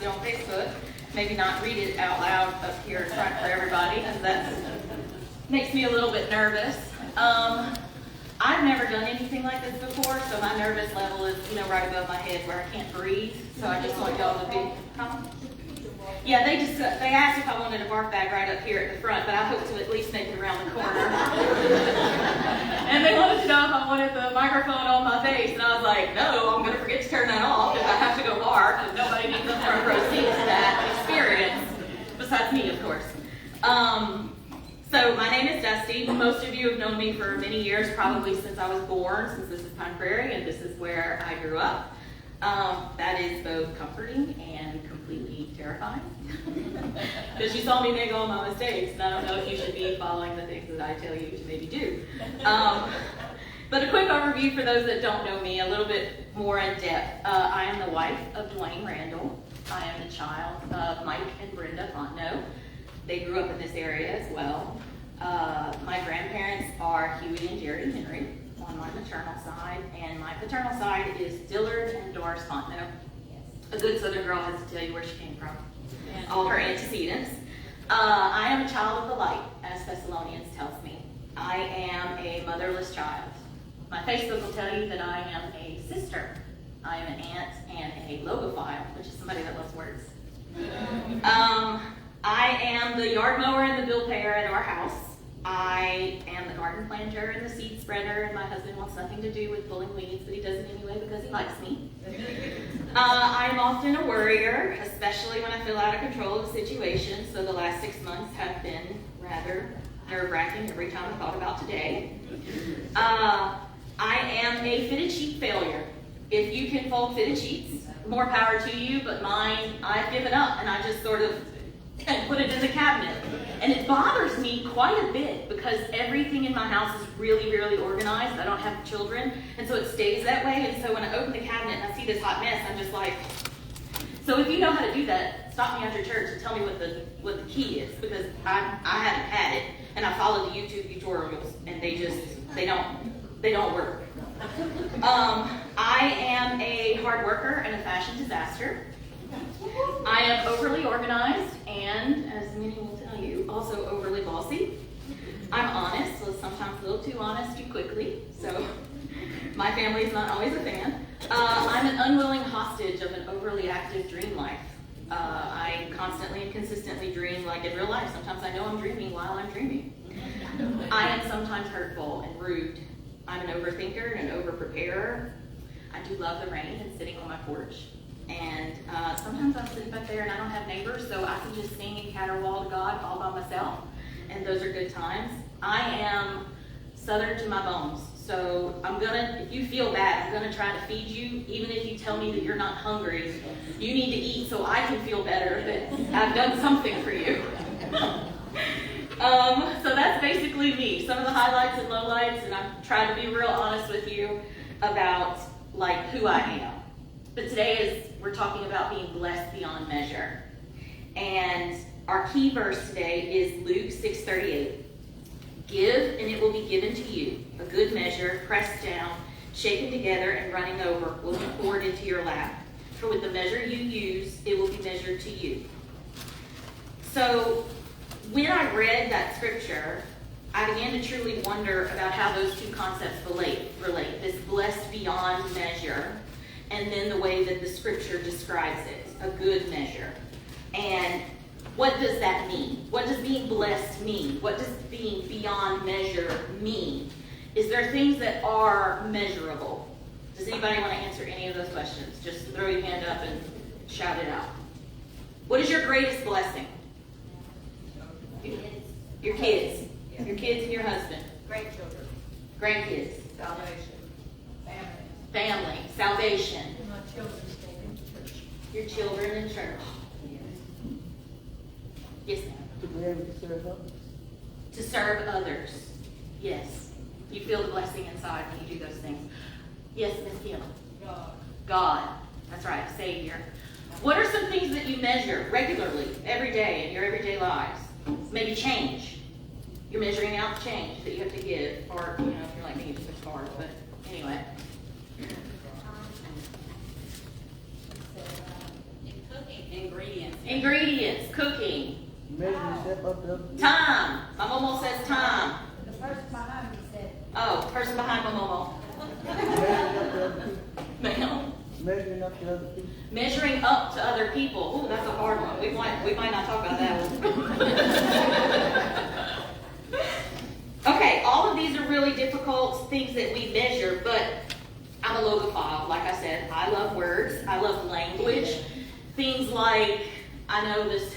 posted on Facebook. Maybe not read it out loud up here in front for everybody, because that makes me a little bit nervous. I've never done anything like this before, so my nervous level is, right above my head where I can't breathe. So I just want y'all to be. Yeah, they asked if I wanted a barf bag right up here at the front, but I hope to at least make it around the corner. And they wanted to know if I wanted the microphone on my face, and I was like, no, I'm going to forget to turn that off if I have to go barf, because nobody needs a front row seat to that experience, besides me, of course. So my name is Dusty. Most of you have known me for many years, probably since I was born, since this is Pine Prairie, and this is where I grew up. That is both comforting and completely terrifying. Because you saw me make all my mistakes, and I don't know if you should be following the things that I tell you to maybe do. But a quick overview for those that don't know me, a little bit more in depth. I am the wife of Dwayne Randall. I am the child of Mike and Brenda Fontenot. They grew up in this area as well. My grandparents are Huey and Jerry Henry on my maternal side, and my paternal side is Dillard and Doris Fontenot. A good Southern girl has to tell you where she came from, and all her antecedents. I am a child of the light, as Thessalonians tells me. I am a motherless child. My Facebook will tell you that I am a sister. I am an aunt and a logophile, which is somebody that loves words. I am the yard mower and the bill payer at our house. I am the garden planter and the seed spreader, and my husband wants nothing to do with pulling weeds, but he does it anyway because he likes me. I'm often a worrier, especially when I feel out of control of a situation, so the last 6 months have been rather nerve-wracking every time I thought about today. I am a fitted sheet failure. If you can fold fitted sheets, more power to you, but mine, I've given up, and I just sort of put it in the cabinet. And it bothers me quite a bit because everything in my house is really, really organized. I don't have children, and so it stays that way. And so when I open the cabinet and I see this hot mess, I'm just like, so if you know how to do that, stop me after church and tell me what the key is, because I haven't had it, and I follow the YouTube tutorials, and they don't work. I am a hard worker and a fashion disaster. I am overly organized and, as many will tell you, also overly bossy. I'm honest, so sometimes a little too honest too quickly, so my family is not always a fan. I'm an unwilling hostage of an overly active dream life. I constantly and consistently dream like in real life. Sometimes I know I'm dreaming while I'm dreaming. I am sometimes hurtful and rude. I'm an overthinker and an over-preparer. I do love the rain and sitting on my porch. And sometimes I'm sitting back there and I don't have neighbors, so I can just sing and caterwaul to God all by myself, and those are good times. I am Southern to my bones, so if you feel bad, I'm gonna try to feed you, even if you tell me that you're not hungry. You need to eat so I can feel better that I've done something for you. So that's basically me. Some of the highlights and lowlights, and I'm trying to be real honest with you about who I am. But today we're talking about being blessed beyond measure. And our key verse today is Luke 6:38. Give, and it will be given to you. A good measure, pressed down, shaken together, and running over, will be poured into your lap. For with the measure you use, it will be measured to you. So when I read that scripture, I began to truly wonder about how those two concepts relate. This blessed beyond measure, and then the way that the scripture describes it, a good measure. And what does that mean? What does being blessed mean? What does being beyond measure mean? Is there things that are measurable? Does anybody want to answer any of those questions? Just throw your hand up and shout it out. What is your greatest blessing? Your kids. Your kids and your husband. Grandchildren. Grandkids. Salvation. Family. Salvation. And my children's going to church. Your children in church. Yes, ma'am. To be able to serve others. To serve others. Yes. You feel the blessing inside when you do those things. Yes, Miss Kim. God. That's right, Savior. What are some things that you measure regularly, every day, in your everyday lives? Maybe change. You're measuring out the change that you have to give. Or, if you're like me, just a card. But anyway. In cooking, Ingredients. Ingredients, cooking. Measure yourself up to other people. Time. My momo says time. The person behind me said, Oh, person behind my momo. Measuring up to other people. Ma'am. Measuring up to other people. Measuring up to other people. Ooh, that's a hard one. We might not talk about that one. Okay, all of these are really difficult things that we measure, but I'm a logophile. Like I said, I love words. I love language. Things like, I know this,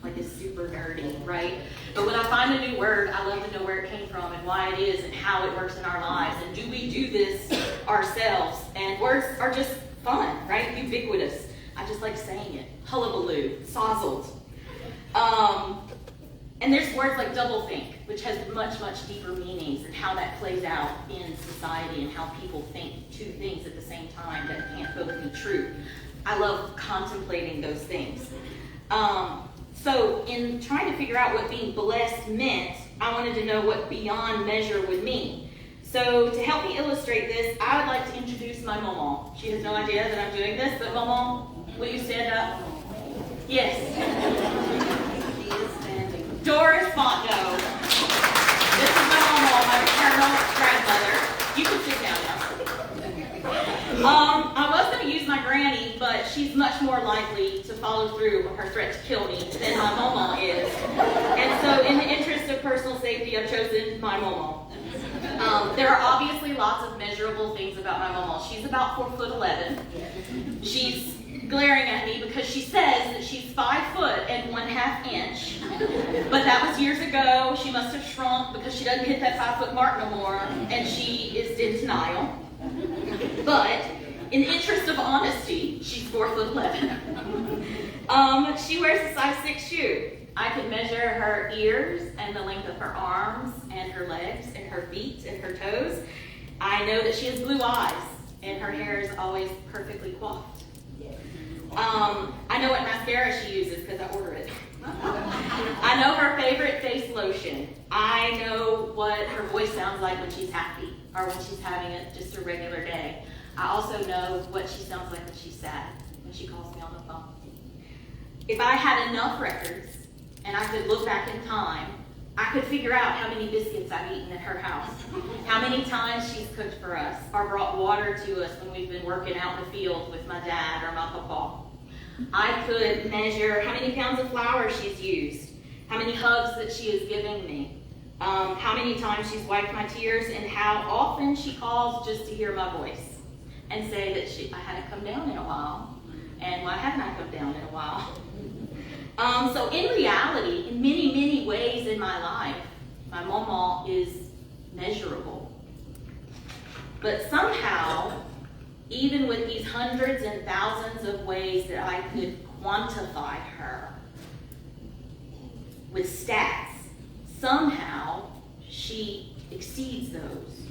like, is super nerdy, right? But when I find a new word, I love to know where it came from and why it is and how it works in our lives. And do we do this ourselves? And words are just fun, right? Ubiquitous. I just like saying it. Hullabaloo, sozzled. And there's words like doublethink, which has much, much deeper meanings and how that plays out in society and how people think two things at the same time that can't both be true. I love contemplating those things. So in trying to figure out what being blessed meant, I wanted to know what beyond measure would mean. So to help me illustrate this, I would like to introduce my Momo. She has no idea that I'm doing this, but Momo, will you stand up? Yes. She is standing. Doris Fontenot. This is my Momo, my maternal grandmother. You can sit down now. I was going to use my granny, but she's much more likely to follow through with her threat to kill me than my Momo is. And so in the interest of personal safety, I've chosen my Momo. There are obviously lots of measurable things about my Momo. She's about 4'11". She's glaring at me because she says that she's 5 foot and 1/2 inch. But that was years ago. She must have shrunk because she doesn't hit that 5 foot mark no more, and she is in denial. But in the interest of honesty, she's 4'11". She wears a size 6 shoe. I can measure her ears and the length of her arms and her legs and her feet and her toes. I know that she has blue eyes and her hair is always perfectly coiffed. I know what mascara she uses because I order it. I know her favorite face lotion. I know what her voice sounds like when she's happy or when she's having just a regular day. I also know what she sounds like when she's sad, when she calls me on the phone. If I had enough records and I could look back in time, I could figure out how many biscuits I've eaten at her house, how many times she's cooked for us or brought water to us when we've been working out in the field with my dad or my papa. I could measure how many pounds of flour she's used, how many hugs that she is giving me, how many times she's wiped my tears, and how often she calls just to hear my voice and say that I hadn't come down in a while, and why haven't I come down in a while? So in reality, in many, many ways in my life, my Momo is measurable. But somehow, even with these hundreds and thousands of ways that I could quantify her with stats, somehow she exceeds those.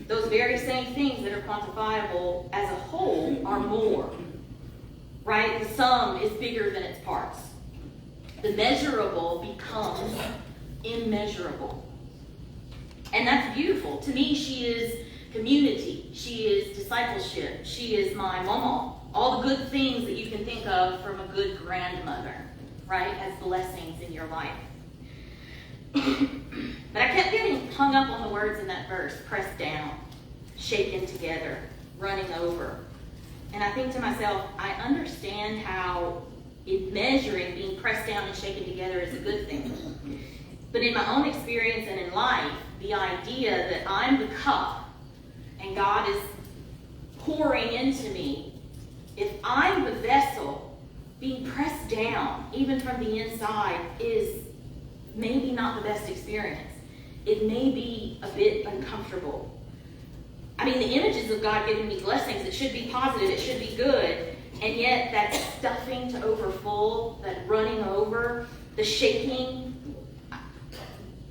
Those very same things that are quantifiable as a whole are more, right? The sum is bigger than its parts. The measurable becomes immeasurable. And that's beautiful. To me, she is community. She is discipleship. She is my Momo. All the good things that you can think of from a good grandmother, right? As blessings in your life. But I kept getting hung up on the words in that verse. Pressed down, shaken together, running over. And I think to myself, I understand how in measuring, being pressed down and shaken together is a good thing. But in my own experience and in life, the idea that I'm the cup and God is pouring into me, if I'm the vessel, being pressed down, even from the inside, is maybe not the best experience. It may be a bit uncomfortable. I mean, the images of God giving me blessings, it should be positive, it should be good, and yet that stuffing to overfull, that running over, the shaking,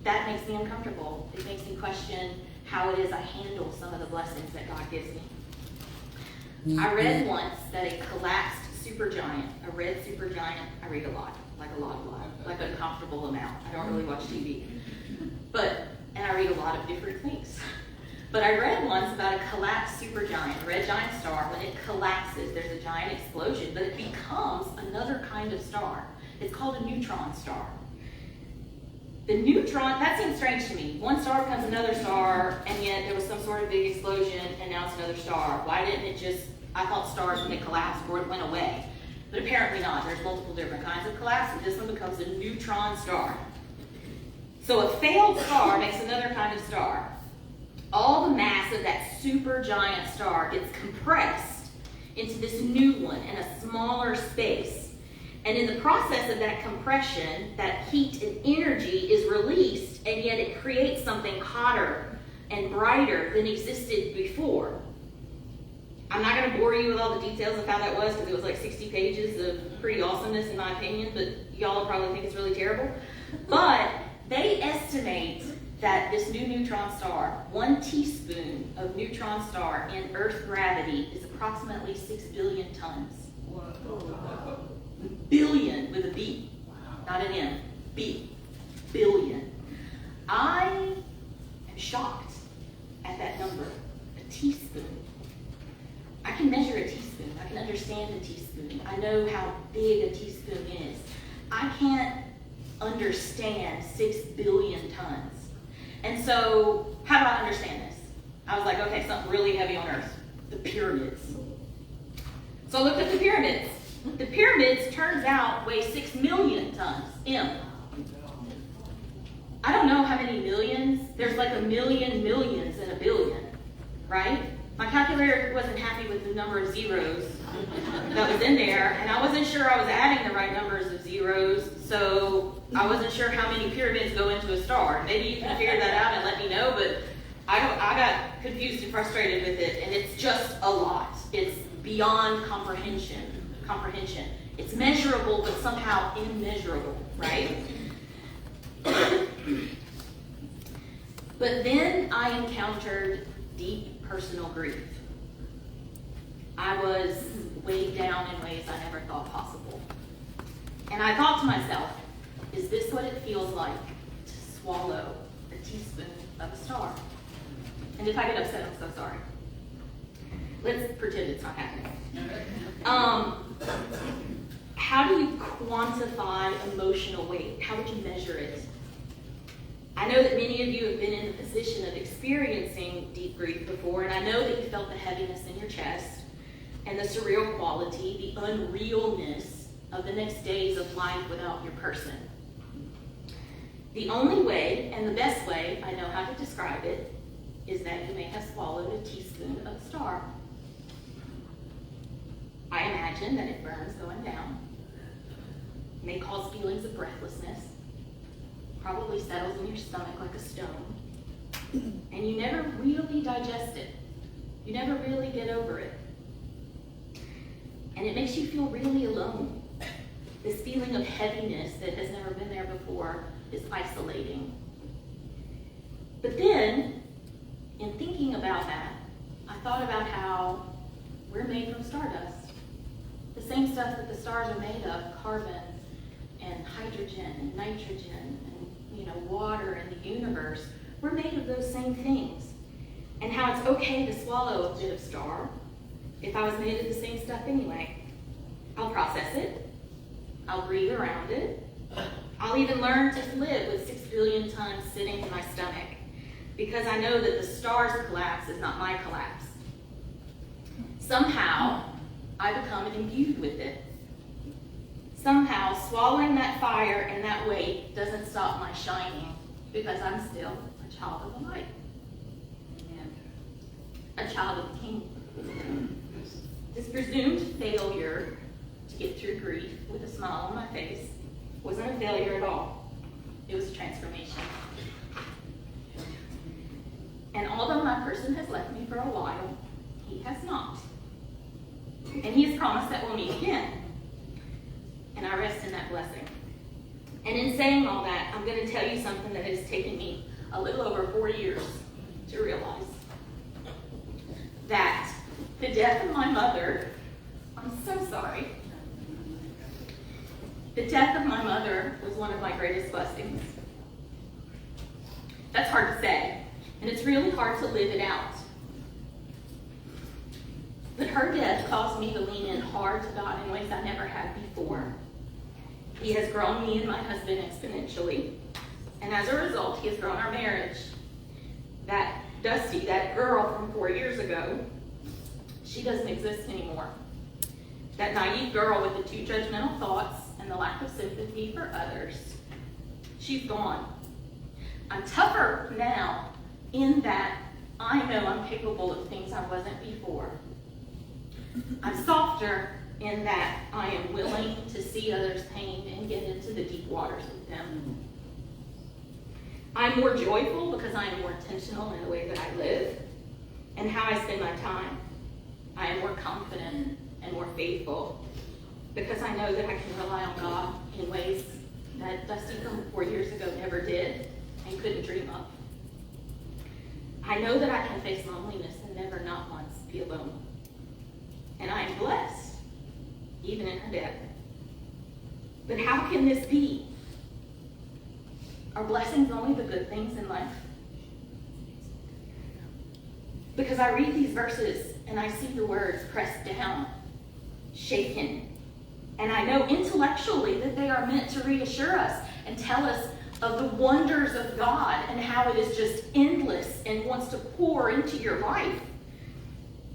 that makes me uncomfortable. It makes me question how it is I handle some of the blessings that God gives me. I read once that a collapsed supergiant, a red supergiant, I read a lot, like a comfortable amount. I don't really watch TV. And I read a lot of different things. But I read once about a collapsed supergiant, a red giant star. When it collapses, there's a giant explosion, but it becomes another kind of star. It's called a neutron star. The neutron, that seems strange to me. One star becomes another star, and yet there was some sort of big explosion, and now it's another star. Why didn't it just, I thought stars when they collapsed or it went away. But apparently not. There's multiple different kinds of collapse, and this one becomes a neutron star. So a failed star makes another kind of star. All the mass of that supergiant star gets compressed into this new one in a smaller space. And in the process of that compression, that heat and energy is released, and yet it creates something hotter and brighter than existed before. I'm not going to bore you with all the details of how that was, because it was like 60 pages of pretty awesomeness in my opinion, but y'all will probably think it's really terrible. But they estimate that this new neutron star, 1 teaspoon of neutron star in Earth gravity is approximately 6 billion tons. Billion with a B, not an M, B, billion. I am shocked at that number, a teaspoon. I can measure a teaspoon, I can understand a teaspoon, I know how big a teaspoon is. I can't understand 6 billion tons. And so, how do I understand this? I was like, okay, something really heavy on Earth, the pyramids. So I looked at the pyramids. The pyramids, turns out, weigh 6 million tons, M. I don't know how many millions. There's like a million millions in a billion, right? My calculator wasn't happy with the number of zeros that was in there, and I wasn't sure I was adding the right numbers of zeros, so I wasn't sure how many pyramids go into a star. Maybe you can figure that out and let me know, but I got confused and frustrated with it, and it's just a lot. It's beyond comprehension. It's measurable, but somehow immeasurable, right? But then I encountered deep personal grief. I was weighed down in ways I never thought possible. And I thought to myself, is this what it feels like to swallow a teaspoon of a star? And if I get upset, I'm so sorry. Let's pretend it's not happening. How do you quantify emotional weight? How would you measure it? I know that many of you have been in the position of experiencing deep grief before, and I know that you felt the heaviness in your chest and the surreal quality, the unrealness of the next days of life without your person. The only way, and the best way I know how to describe it, is that you may have swallowed a teaspoon of star. I imagine that it burns going down, may cause feelings of breathlessness, probably settles in your stomach like a stone, and you never really digest it. You never really get over it. And it makes you feel really alone. This feeling of heaviness that has never been there before is isolating. But then, in thinking about that, I thought about how we're made from stardust. The same stuff that the stars are made of, carbon and hydrogen and nitrogen and water and the universe, we're made of those same things. And how it's okay to swallow a bit of star if I was made of the same stuff anyway. I'll process it. I'll breathe around it. I'll even learn to live with 6 billion tons sitting in my stomach, because I know that the star's collapse is not my collapse. Somehow, I become imbued with it. Somehow, swallowing that fire and that weight doesn't stop my shining, because I'm still a child of the light. A child of the King. This presumed failure to get through grief with a smile on my face wasn't a failure at all. It was a transformation. And although my person has left me for a while, he has not. And he has promised that we'll meet again. And I rest in that blessing. And in saying all that, I'm going to tell you something that has taken me a little over 4 years to realize. That the death of my mother, I'm so sorry. The death of my mother was one of my greatest blessings. That's hard to say, And it's really hard to live it out. But her death caused me to lean in hard to God in ways I never had before. He has grown me and my husband exponentially. And as a result, he has grown our marriage. That Dusty, that girl from 4 years ago, she doesn't exist anymore. That naive girl with the too judgmental thoughts and the lack of sympathy for others, she's gone. I'm tougher now in that I know I'm capable of things I wasn't before. I'm softer in that I am willing to see others' pain and get into the deep waters with them. I'm more joyful because I am more intentional in the way that I live and how I spend my time. I am more confident and more faithful because I know that I can rely on God in ways that Dusty from 4 years ago never did and couldn't dream of. I know that I can face loneliness and never not once be alone. And I am blessed, even in her death. But how can this be? Are blessings only the good things in life? Because I read these verses and I see the words pressed down, shaken, and I know intellectually that they are meant to reassure us and tell us of the wonders of God and how it is just endless and wants to pour into your life.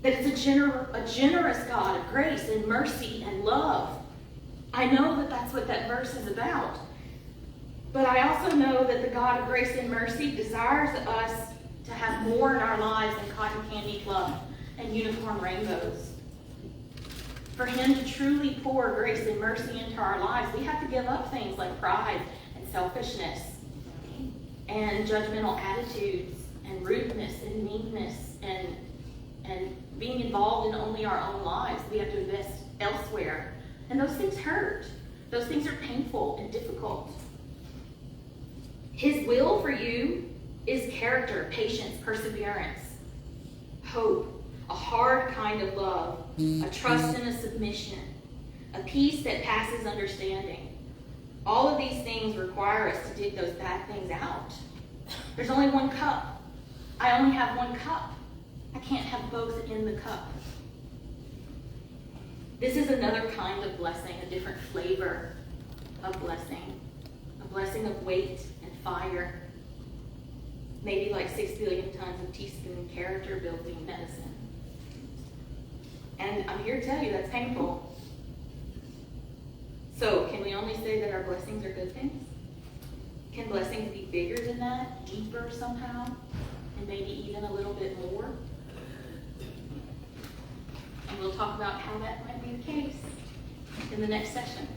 That it's a generous God of grace and mercy and love. I know that that's what that verse is about. But I also know that the God of grace and mercy desires us to have more in our lives than cotton candy fluff and unicorn rainbows. For him to truly pour grace and mercy into our lives, we have to give up things like pride and selfishness and judgmental attitudes and rudeness and meanness and being involved in only our own lives. We have to invest elsewhere. And those things hurt. Those things are painful and difficult. His will for you is character, patience, perseverance, hope, a hard kind of love, a trust and a submission, a peace that passes understanding. All of these things require us to dig those bad things out. There's only one cup. I only have one cup. I can't have both in the cup. This is another kind of blessing, a different flavor of blessing. A blessing of weight and fire. Maybe like 6 billion tons of teaspoon character building medicine. And I'm here to tell you that's painful. So can we only say that our blessings are good things? Can blessings be bigger than that, deeper somehow, and maybe even a little bit more? And we'll talk about how that might be the case in the next session.